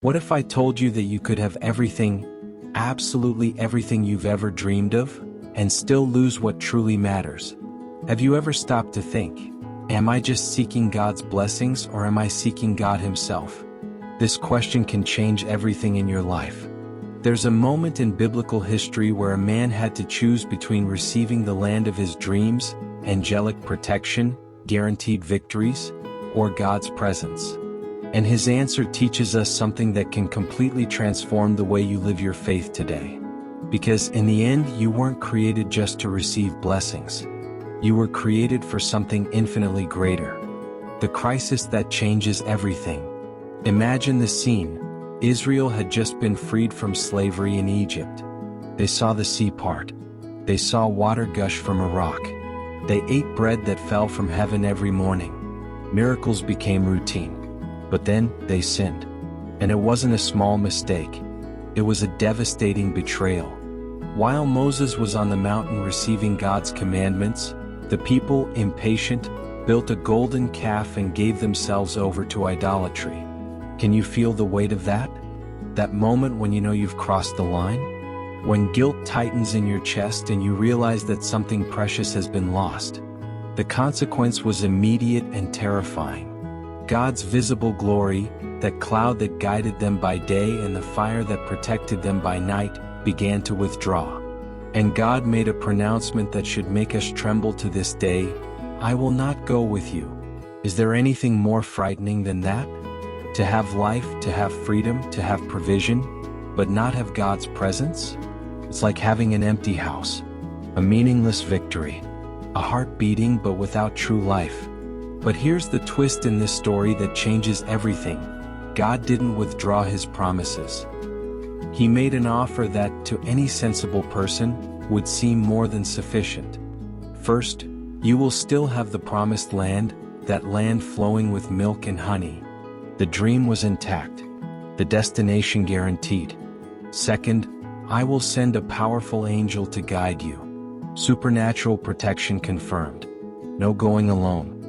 What if I told you that you could have everything, absolutely everything you've ever dreamed of, and still lose what truly matters? Have you ever stopped to think, am I just seeking God's blessings or am I seeking God Himself? This question can change everything in your life. There's a moment in biblical history where a man had to choose between receiving the land of his dreams, angelic protection, guaranteed victories, or God's presence. And his answer teaches us something that can completely transform the way you live your faith today. Because in the end, you weren't created just to receive blessings. You were created for something infinitely greater. The crisis that changes everything. Imagine the scene. Israel had just been freed from slavery in Egypt. They saw the sea part. They saw water gush from a rock. They ate bread that fell from heaven every morning. Miracles became routine. But then, they sinned. And it wasn't a small mistake. It was a devastating betrayal. While Moses was on the mountain receiving God's commandments, the people, impatient, built a golden calf and gave themselves over to idolatry. Can you feel the weight of that? That moment when you know you've crossed the line? When guilt tightens in your chest and you realize that something precious has been lost. The consequence was immediate and terrifying. God's visible glory, that cloud that guided them by day and the fire that protected them by night, began to withdraw. And God made a pronouncement that should make us tremble to this day, I will not go with you. Is there anything more frightening than that? To have life, to have freedom, to have provision, but not have God's presence? It's like having an empty house, a meaningless victory, a heart beating but without true life. But here's the twist in this story that changes everything. God didn't withdraw His promises. He made an offer that, to any sensible person, would seem more than sufficient. First, you will still have the promised land, that land flowing with milk and honey. The dream was intact, the destination guaranteed. Second, I will send a powerful angel to guide you. Supernatural protection confirmed. No going alone.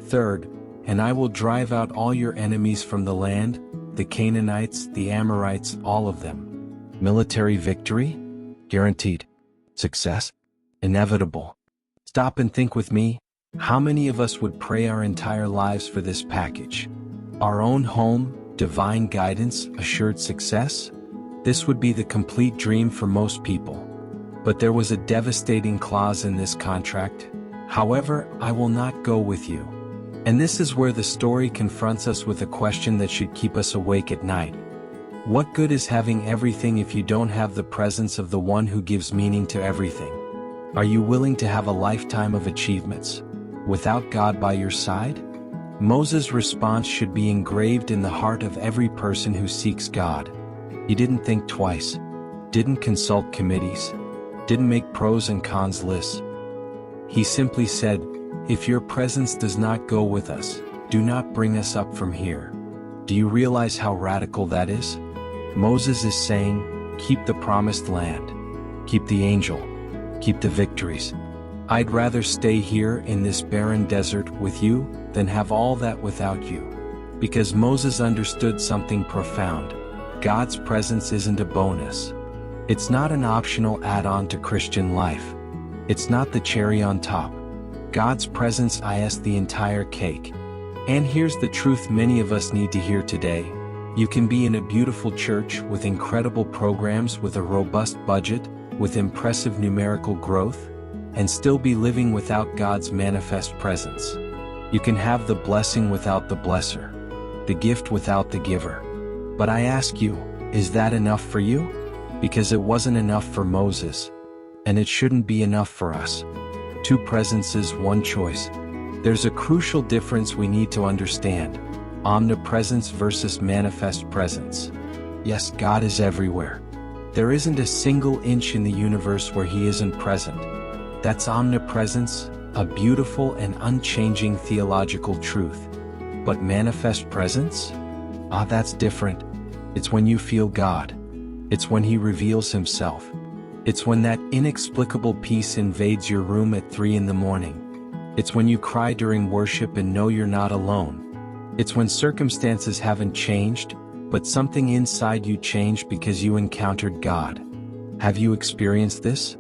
Third, and I will drive out all your enemies from the land, the Canaanites, the Amorites, all of them. Military victory? Guaranteed. Success? Inevitable. Stop and think with me. How many of us would pray our entire lives for this package? Our own home, divine guidance, assured success? This would be the complete dream for most people. But there was a devastating clause in this contract. However, I will not go with you. And this is where the story confronts us with a question that should keep us awake at night. What good is having everything if you don't have the presence of the one who gives meaning to everything? Are you willing to have a lifetime of achievements without God by your side? Moses' response should be engraved in the heart of every person who seeks God. He didn't think twice, didn't consult committees, didn't make pros and cons lists. He simply said, if your presence does not go with us, do not bring us up from here. Do you realize how radical that is? Moses is saying, keep the promised land, keep the angel, keep the victories. I'd rather stay here in this barren desert with you than have all that without you. Because Moses understood something profound. God's presence isn't a bonus. It's not an optional add-on to Christian life. It's not the cherry on top. God's presence is the entire cake. And here's the truth many of us need to hear today. You can be in a beautiful church with incredible programs, with a robust budget, with impressive numerical growth, and still be living without God's manifest presence. You can have the blessing without the blesser, the gift without the giver. But I ask you, is that enough for you? Because it wasn't enough for Moses, and it shouldn't be enough for us. Two presences, one choice. There's a crucial difference we need to understand. Omnipresence versus manifest presence. Yes, God is everywhere. There isn't a single inch in the universe where He isn't present. That's omnipresence, a beautiful and unchanging theological truth. But manifest presence? That's different. It's when you feel God. It's when He reveals Himself. It's when that inexplicable peace invades your room at 3 in the morning. It's when you cry during worship and know you're not alone. It's when circumstances haven't changed, but something inside you changed because you encountered God. Have you experienced this?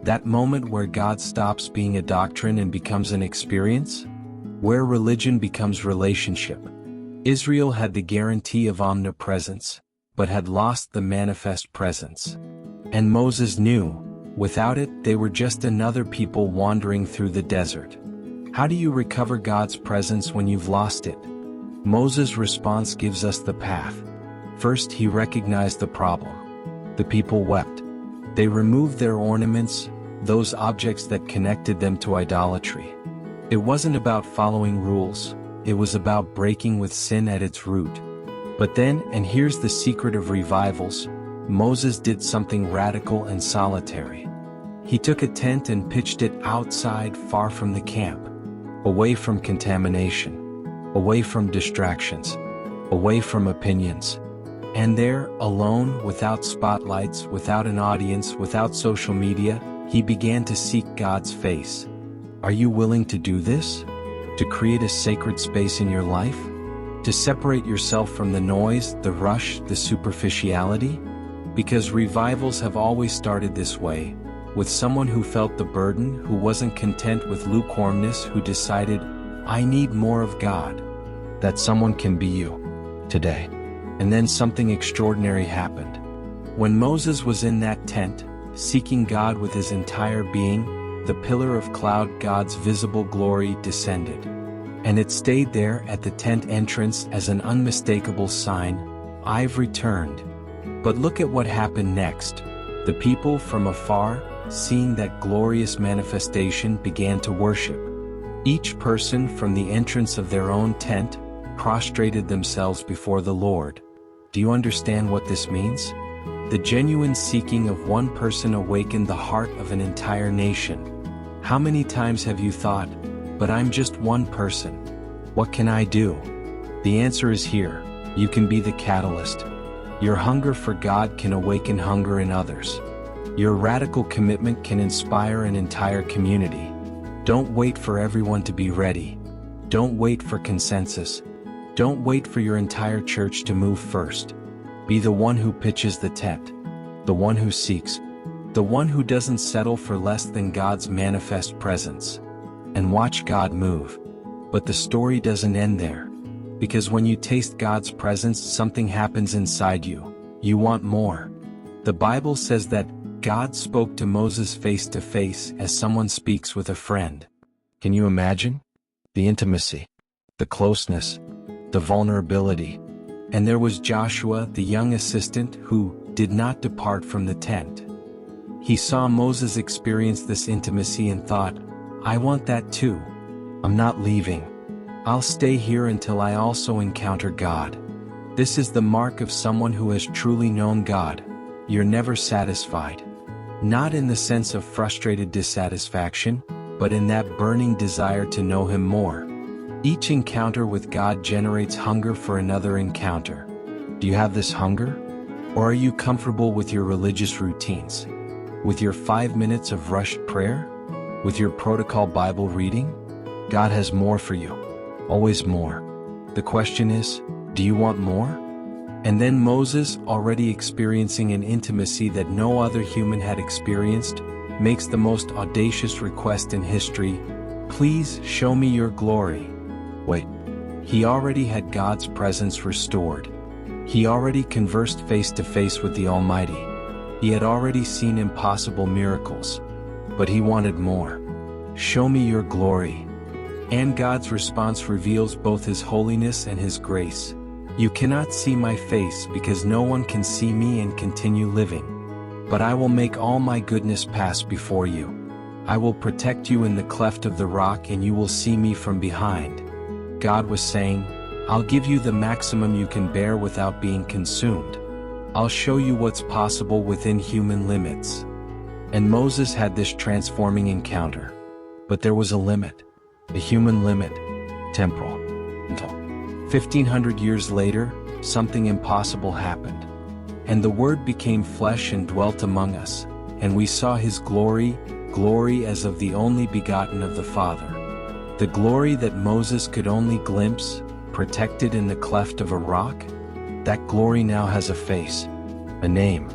That moment where God stops being a doctrine and becomes an experience? Where religion becomes relationship. Israel had the guarantee of omnipresence, but had lost the manifest presence. And Moses knew, without it, they were just another people wandering through the desert. How do you recover God's presence when you've lost it? Moses' response gives us the path. First, he recognized the problem. The people wept. They removed their ornaments, those objects that connected them to idolatry. It wasn't about following rules, it was about breaking with sin at its root. But then, and here's the secret of revivals, Moses did something radical and solitary. He took a tent and pitched it outside, far from the camp, away from contamination, away from distractions, away from opinions. And there, alone, without spotlights, without an audience, without social media, he began to seek God's face. Are you willing to do this? To create a sacred space in your life? To separate yourself from the noise, the rush, the superficiality? Because revivals have always started this way, with someone who felt the burden, who wasn't content with lukewarmness, who decided, I need more of God. That someone can be you, today. And then something extraordinary happened. When Moses was in that tent, seeking God with his entire being, the pillar of cloud, God's visible glory, descended. And it stayed there at the tent entrance as an unmistakable sign, I've returned. But look at what happened next. The people from afar, seeing that glorious manifestation, began to worship. Each person from the entrance of their own tent prostrated themselves before the Lord. Do you understand what this means? The genuine seeking of one person awakened the heart of an entire nation. How many times have you thought, but I'm just one person. What can I do? The answer is here. You can be the catalyst. Your hunger for God can awaken hunger in others. Your radical commitment can inspire an entire community. Don't wait for everyone to be ready. Don't wait for consensus. Don't wait for your entire church to move first. Be the one who pitches the tent, the one who seeks, the one who doesn't settle for less than God's manifest presence. And watch God move. But the story doesn't end there. Because when you taste God's presence, something happens inside you. You want more. The Bible says that God spoke to Moses face to face as someone speaks with a friend. Can you imagine? The intimacy, the closeness, the vulnerability. And there was Joshua, the young assistant, who did not depart from the tent. He saw Moses experience this intimacy and thought, I want that too. I'm not leaving. I'll stay here until I also encounter God. This is the mark of someone who has truly known God. You're never satisfied. Not in the sense of frustrated dissatisfaction, but in that burning desire to know Him more. Each encounter with God generates hunger for another encounter. Do you have this hunger? Or are you comfortable with your religious routines? With your 5 minutes of rushed prayer? With your protocol Bible reading? God has more for you. Always more. The question is, do you want more? And then Moses, already experiencing an intimacy that no other human had experienced, makes the most audacious request in history, please show me your glory. Wait, he already had God's presence restored. He already conversed face to face with the Almighty. He had already seen impossible miracles. But he wanted more. Show me your glory. And God's response reveals both His holiness and His grace. You cannot see my face because no one can see me and continue living. But I will make all my goodness pass before you. I will protect you in the cleft of the rock and you will see me from behind. God was saying, I'll give you the maximum you can bear without being consumed. I'll show you what's possible within human limits. And Moses had this transforming encounter. But there was a limit. A human limit. Temporal. 1,500 years later, something impossible happened. And the Word became flesh and dwelt among us, and we saw His glory, glory as of the only begotten of the Father. The glory that Moses could only glimpse, protected in the cleft of a rock. that glory now has a face, a name,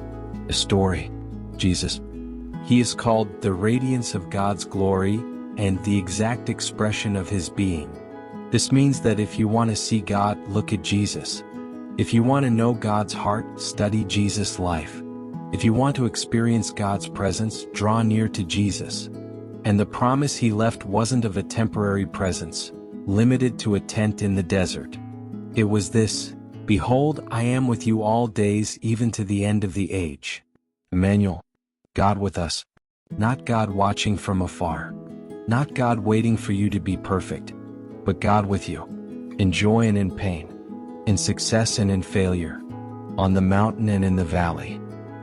a story: Jesus. He is called the radiance of God's glory and the exact expression of his being. This means that if you want to see God, look at Jesus. If you want to know God's heart, study Jesus' life. If you want to experience God's presence, draw near to Jesus. And the promise he left wasn't of a temporary presence, limited to a tent in the desert. It was this: "Behold, I am with you all days, even to the end of the age." Emmanuel, God with us. Not God watching from afar. Not God waiting for you to be perfect, but God with you, in joy and in pain, in success and in failure, on the mountain and in the valley.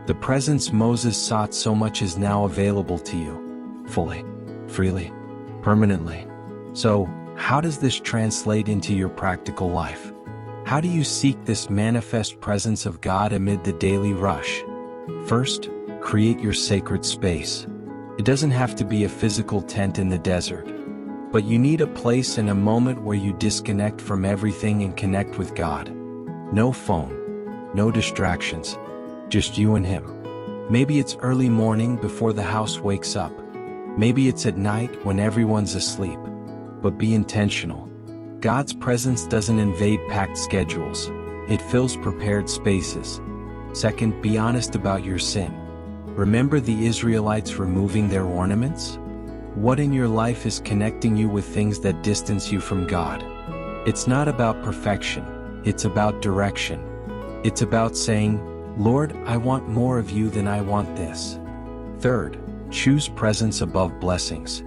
The presence Moses sought so much is now available to you, fully, freely, permanently. So, how does this translate into your practical life? How do you seek this manifest presence of God amid the daily rush? First, create your sacred space. It doesn't have to be a physical tent in the desert, but you need a place and a moment where you disconnect from everything and connect with God. No phone, no distractions, just you and him. Maybe it's early morning before the house wakes up. Maybe it's at night when everyone's asleep. But be intentional. God's presence doesn't invade packed schedules. It fills prepared spaces. Second, be honest about your sin. Remember the Israelites removing their ornaments? What in your life is connecting you with things that distance you from God? It's not about perfection, it's about direction. It's about saying, "Lord, I want more of you than I want this." Third, choose presence above blessings.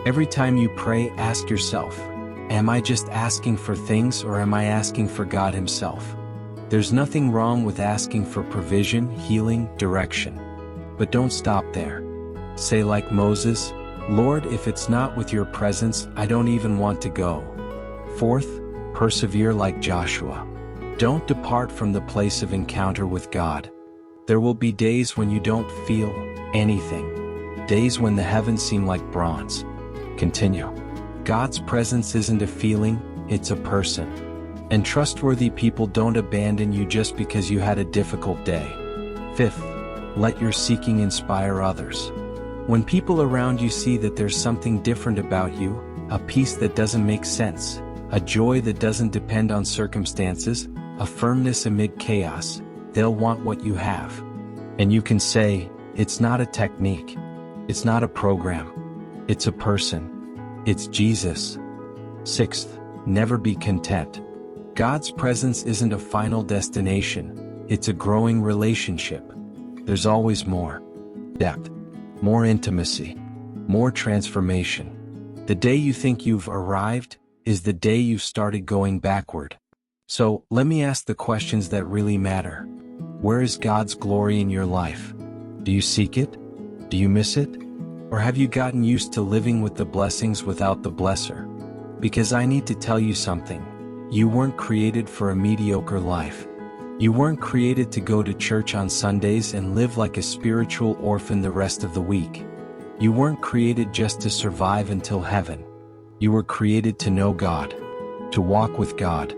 Every time you pray, ask yourself, am I just asking for things, or am I asking for God himself? There's nothing wrong with asking for provision, healing, direction. But don't stop there. Say like Moses, "Lord, if it's not with your presence, I don't even want to go." Fourth, persevere like Joshua. Don't depart from the place of encounter with God. There will be days when you don't feel anything. Days when the heavens seem like bronze. Continue. God's presence isn't a feeling, it's a person. And trustworthy people don't abandon you just because you had a difficult day. Fifth, let your seeking inspire others. When people around you see that there's something different about you, a peace that doesn't make sense, a joy that doesn't depend on circumstances, a firmness amid chaos, they'll want what you have. And you can say, it's not a technique, it's not a program, it's a person. It's Jesus. Sixth, never be content. God's presence isn't a final destination, it's a growing relationship. There's always more depth, more intimacy, more transformation. The day you think you've arrived is the day you've started going backward. So, let me ask the questions that really matter. Where is God's glory in your life? Do you seek it? Do you miss it? Or have you gotten used to living with the blessings without the blesser? Because I need to tell you something. You weren't created for a mediocre life. You weren't created to go to church on Sundays and live like a spiritual orphan the rest of the week. You weren't created just to survive until heaven. You were created to know God, to walk with God,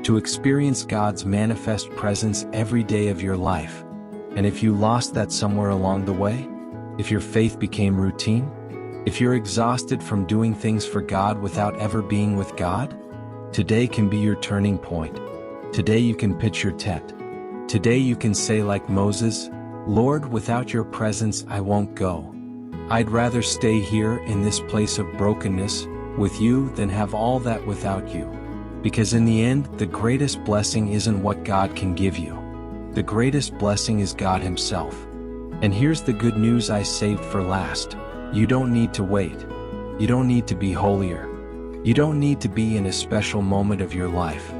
to experience God's manifest presence every day of your life. And if you lost that somewhere along the way, if your faith became routine, if you're exhausted from doing things for God without ever being with God, today can be your turning point. Today you can pitch your tent. Today you can say like Moses, "Lord, without your presence I won't go. I'd rather stay here in this place of brokenness with you than have all that without you." Because in the end, the greatest blessing isn't what God can give you. The greatest blessing is God himself. And here's the good news I saved for last. You don't need to wait. You don't need to be holier. You don't need to be in a special moment of your life.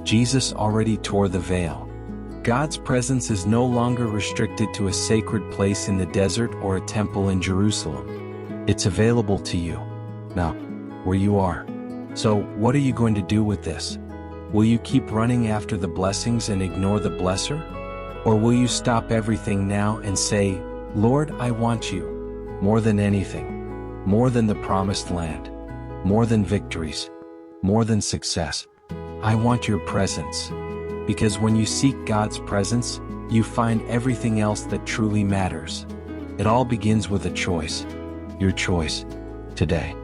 Jesus already tore the veil. God's presence is no longer restricted to a sacred place in the desert or a temple in Jerusalem. It's available to you, now, where you are. So, what are you going to do with this? Will you keep running after the blessings and ignore the blesser? Or will you stop everything now and say, "Lord, I want you, more than anything, more than the promised land, more than victories, more than success. I want your presence. Because when you seek God's presence, you find everything else that truly matters. It all begins with a choice. Your choice today.